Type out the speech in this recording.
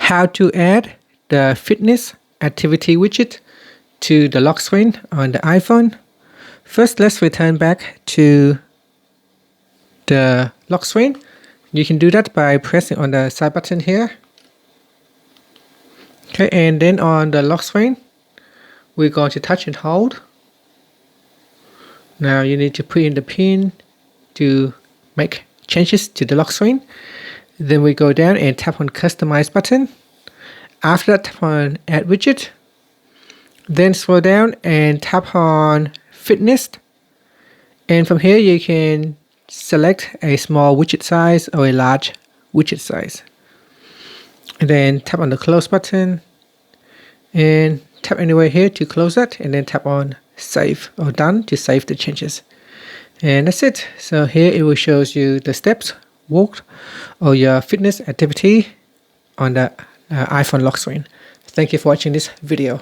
how to add the fitness activity widget to the lock screen on the iPhone. First, let's return back to the lock screen. You can do that by pressing on the side button here. Okay, and then on the lock screen, we're going to touch and hold. Now you need to put in the pin to make changes to the lock screen. Then we go down and tap on Customize button. After that, tap on Add Widget. Then scroll down and tap on Fitness. And from here you can select a small widget size or a large widget size. And then tap on the Close button. And tap anywhere here to close that. And then tap on Save or Done to save the changes. And that's it. So here it will show you the steps walked or your fitness activity on the iPhone lock screen. Thank you for watching this video.